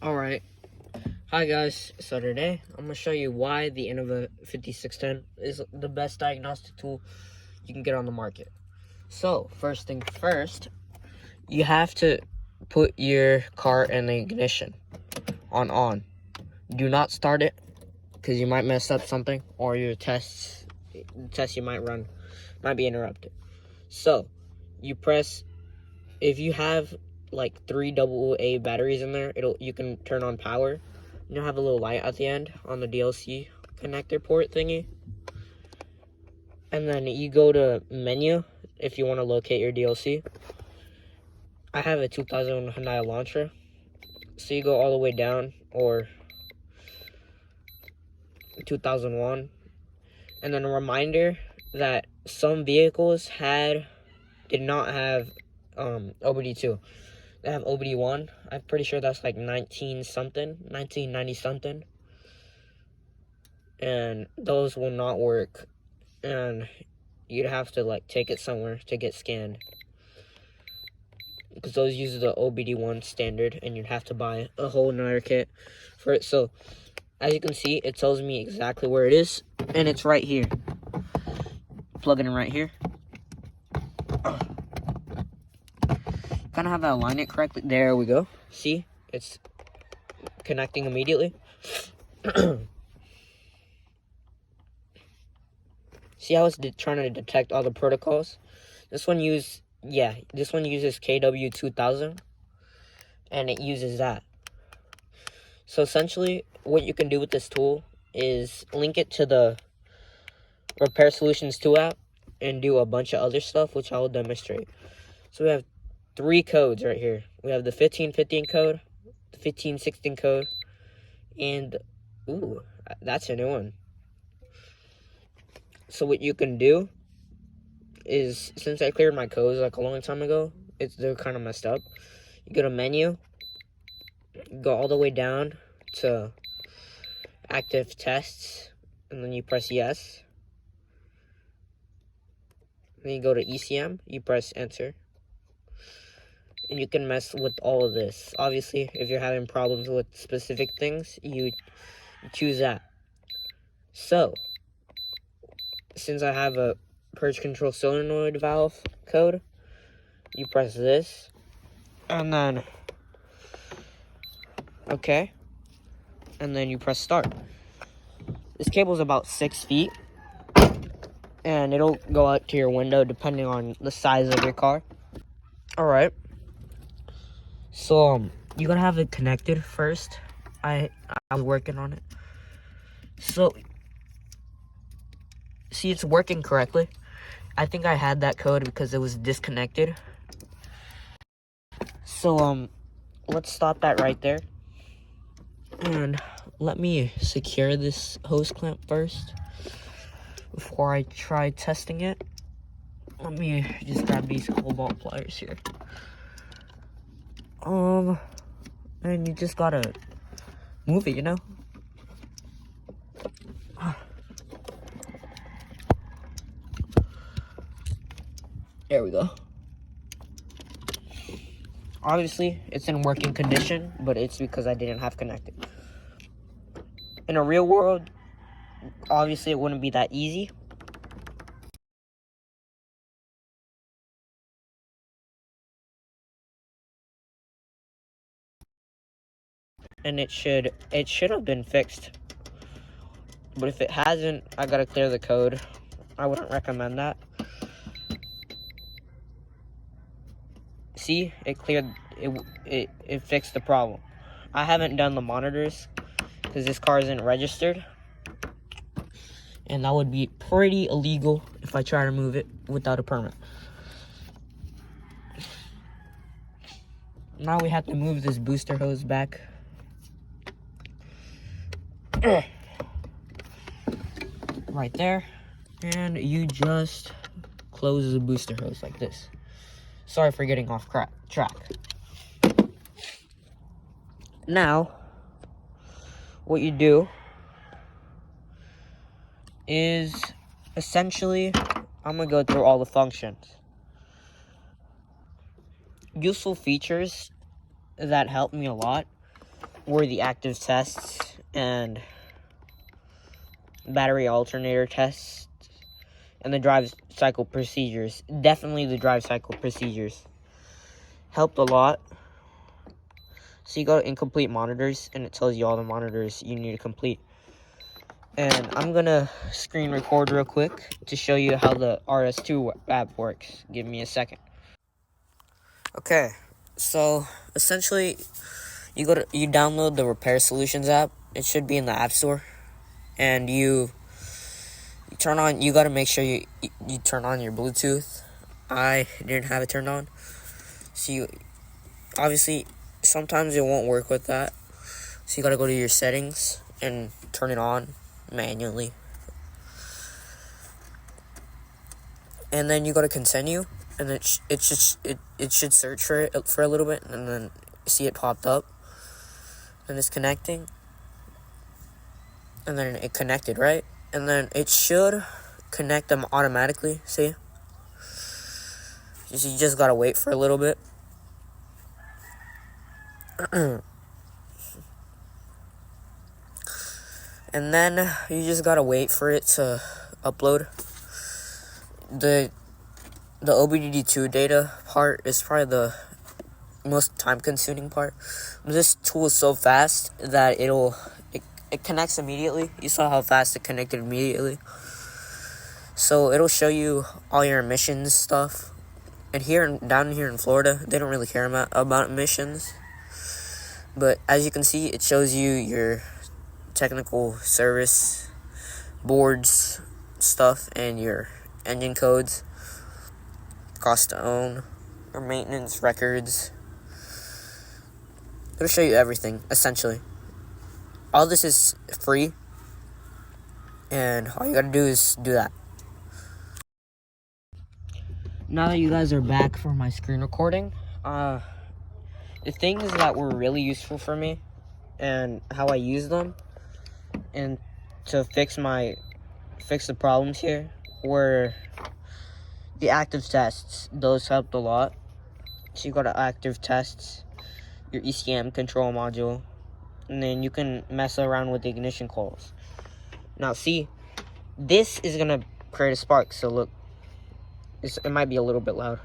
Alright, hi guys, so today I'm going to show you why the Innova 5610 is the best diagnostic tool you can get on the market. So, first thing first, you have to put your car in the ignition on. Do not start it, because you might mess up something, or your test you might run might be interrupted. So, you press, if you have like 3 AA batteries in there, you can turn on power. You'll have a little light at the end on the DLC connector port thingy. And then you go to menu if you want to locate your DLC. I have a 2000 Hyundai Elantra, so you go all the way down, or 2001. And then a reminder that some vehicles did not have obd-2. They have obd-1. I'm pretty sure that's like 1990 something. And those will not work. And you'd have to like take it somewhere to get scanned, because those use the obd-1 standard, and you'd have to buy a whole nother kit for it. So as you can see, it tells me exactly where it is, and it's right here. Plug it in right here. Kind of have to align it correctly. There we go. See, it's connecting immediately. See how it's trying to detect all the protocols? This one uses KW2000, and it uses that. So essentially, what you can do with this tool is link it to the Repair Solutions 2 app and do a bunch of other stuff, which I will demonstrate. So we have 3 codes right here. We have the 1515 code, the 1516 code, and ooh, that's a new one. So what you can do is, since I cleared my codes like a long time ago, they're kind of messed up. You go to menu, go all the way down to active tests, and then you press yes. Then you go to ECM, you press enter. And you can mess with all of this. Obviously, if you're having problems with specific things, you choose that. So, since I have a purge control solenoid valve code, you press this, and then okay, and then you press start. This cable is about 6 feet, and it'll go out to your window depending on the size of your car. Alright, so you gotta have it connected first. I was working on it. So see, it's working correctly. I think I had that code because it was disconnected. So let's stop that right there, and let me secure this hose clamp first before I try testing it. Let me just grab these cobalt pliers here. And you just gotta move it, you know? There we go. Obviously, it's in working condition, but it's because I didn't have connected. In a real world, obviously it wouldn't be that easy. And it should have been fixed. But if it hasn't, I gotta clear the code. I wouldn't recommend that. See, it cleared it fixed the problem. I haven't done the monitors because this car isn't registered, and that would be pretty illegal if I try to move it without a permit. Now we have to move this booster hose back. Right there, and you just close the booster hose like this. Sorry for getting off track. Now, what you do is, essentially, I'm gonna go through all the functions. Useful features that help me a lot were the active tests and battery alternator tests and the drive cycle procedures. Definitely the drive cycle procedures helped a lot. So you go to incomplete monitors and it tells you all the monitors you need to complete. And I'm gonna screen record real quick to show you how the RS2 app works. Give me a second. Okay, so essentially you download the Repair Solutions app. It should be in the App Store. And you turn on, you gotta make sure you turn on your Bluetooth. I didn't have it turned on. So you, obviously, sometimes it won't work with that. So you gotta go to your settings and turn it on manually. And then you go to continue, and it should search for it for a little bit, and then see it popped up. And it's connecting. And then it connected, right? And then it should connect them automatically, see? You just gotta wait for a little bit. And then you just gotta wait for it to upload. The obd-2 data part is probably the most time-consuming part. This tool is so fast that it connects immediately. You saw how fast it connected immediately. So it'll show you all your emissions stuff. And down here in Florida, they don't really care about emissions. But as you can see, it shows you your technical service boards stuff and your engine codes, cost to own, or maintenance records. It'll show you everything, essentially. All this is free, and all you gotta do is do that. Now that you guys are back for my screen recording, the things that were really useful for me and how I use them and to fix the problems here were the active tests. Those helped a lot. So you go to active tests, your ECM control module, and then you can mess around with the ignition coils. Now see, this is gonna create a spark, so look, it might be a little bit loud.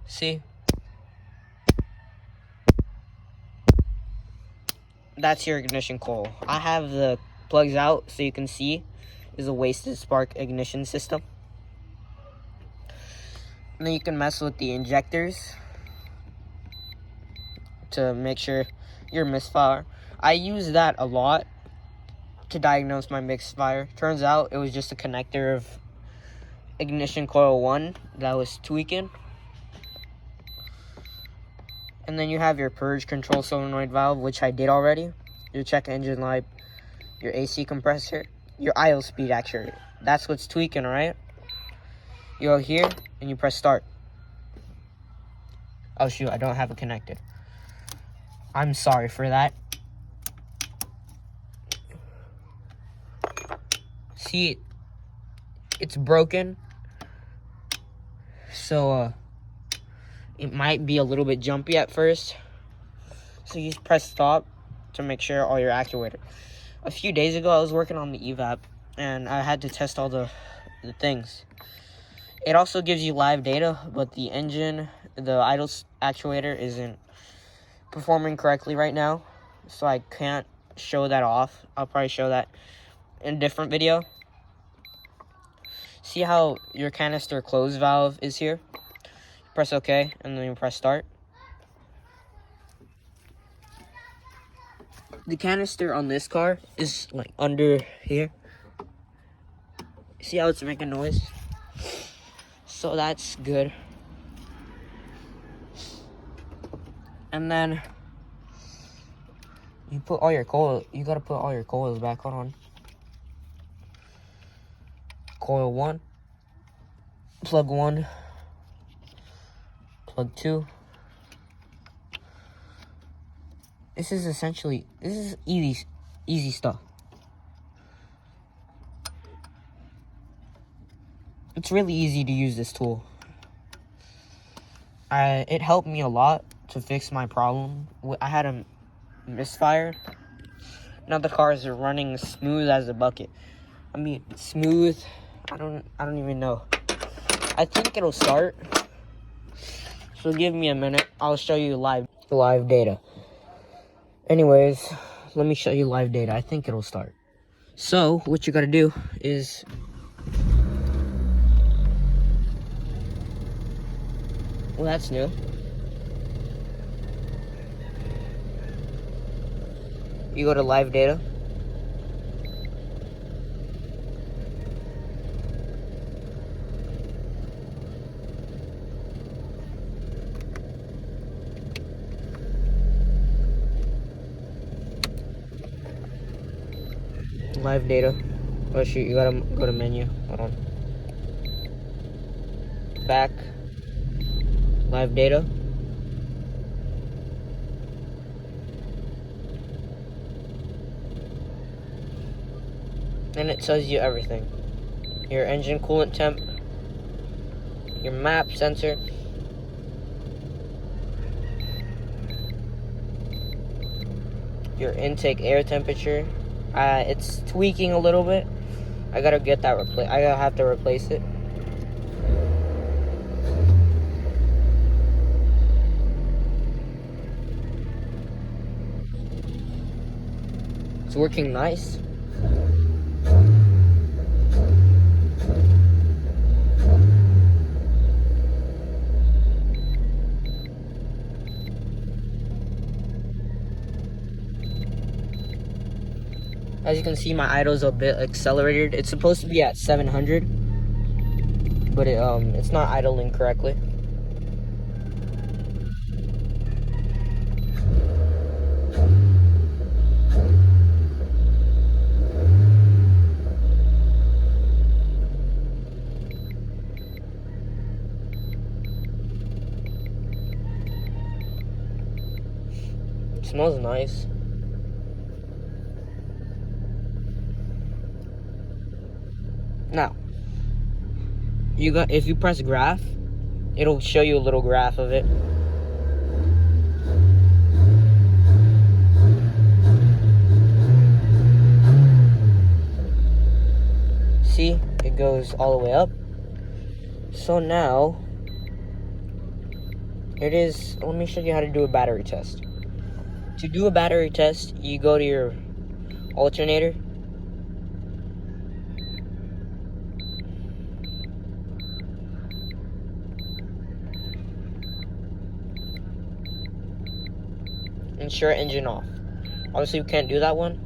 See? That's your ignition coil. I have the plugs out so you can see is a wasted spark ignition system. And then you can mess with the injectors to make sure your misfire. I use that a lot to diagnose my misfire. Turns out it was just a connector of ignition coil 1 that was tweaking. And then you have your purge control solenoid valve, which I did already. Your check engine light, your AC compressor, your idle speed actuator. That's what's tweaking, right? You go here and you press start. Oh shoot, I don't have it connected. I'm sorry for that. See, it's broken. So, it might be a little bit jumpy at first. So you just press stop to make sure all your actuator. A few days ago, I was working on the evap, and I had to test all the things. It also gives you live data, but the engine, the idle actuator isn't performing correctly right now. So I can't show that off. I'll probably show that in a different video. See how your canister close valve is here? Press OK, and then you press start. The canister on this car is like under here. See how it's making noise? So that's good. And then you put all your coil. You gotta put all your coils back on. Coil 1, plug 1, plug 2. This is easy stuff. It's really easy to use this tool. It helped me a lot to fix my problem. I had a misfire. Now the cars are running smooth as a bucket. I mean, smooth. I don't even know. I think it'll start. So give me a minute. I'll show you live data. Anyways, let me show you live data. I think it'll start. So what you gotta do is well, that's new. You go to live data. Live data. Oh shoot, you gotta go to menu. Hold on. Back. Live data. And it tells you everything. Your engine coolant temp, your map sensor, your intake air temperature. It's tweaking a little bit. I gotta get that replaced. I gotta have to replace it. It's working nice. As you can see, my idle's a bit accelerated. It's supposed to be at 700, but it's not idling correctly. It smells nice. Now, if you press graph, it'll show you a little graph of it. See, it goes all the way up. So now, let me show you how to do a battery test. To do a battery test, you go to your alternator. Ensure engine off. Obviously, we can't do that one.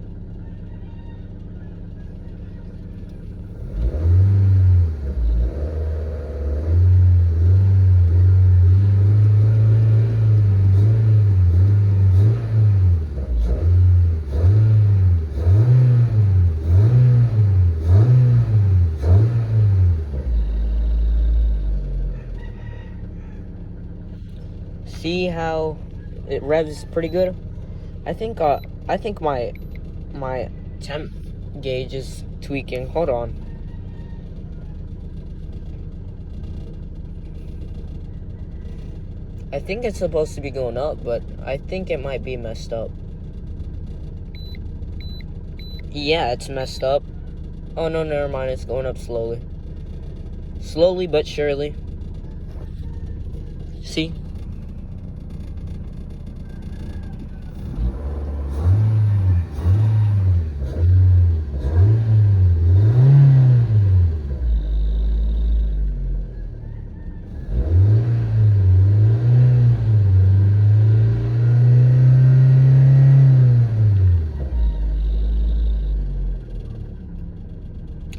See how it revs pretty good? I think my temp gauge is tweaking. Hold on. I think it's supposed to be going up, but I think it might be messed up. Yeah, it's messed up. Oh no, never mind, it's going up slowly. Slowly but surely. See?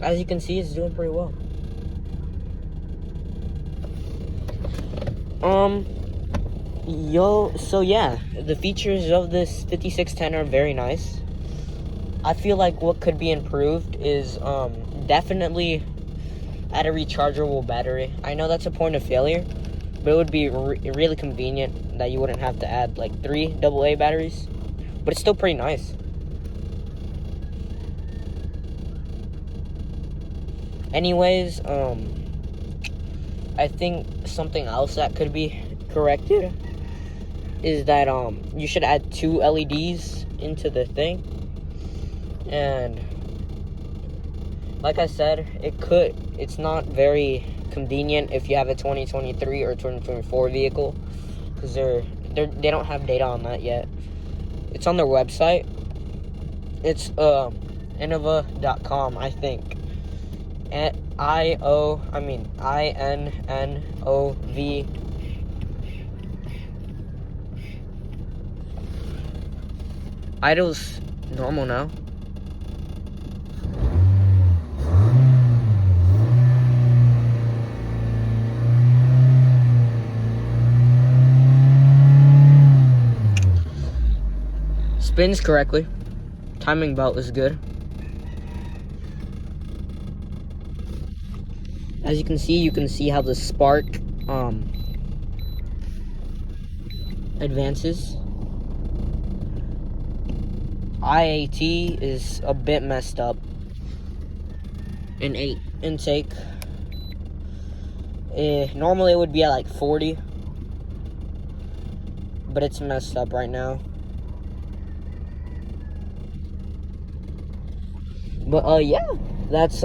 As you can see, it's doing pretty well. So yeah, the features of this 5610 are very nice. I feel like what could be improved is definitely add a rechargeable battery. I know that's a point of failure, but it would be really convenient that you wouldn't have to add like 3 AA batteries, but it's still pretty nice. Anyways, I think something else that could be corrected is that you should add 2 LEDs into the thing. And like I said, it's not very convenient if you have a 2023 or 2024 vehicle, because they don't have data on that yet. It's on their website. It's Innova.com, I think. INNOV. Idle's normal now. Spins correctly. Timing belt is good. As you can see how the spark advances. IAT is a bit messed up. In 8 intake. Normally it would be at like 40, but it's messed up right now. But yeah, that's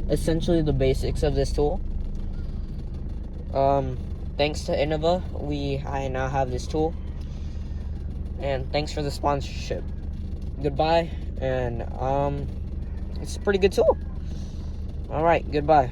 essentially the basics of this tool. Thanks to Innova, I now have this tool, and thanks for the sponsorship. Goodbye, and it's a pretty good tool. All right, goodbye.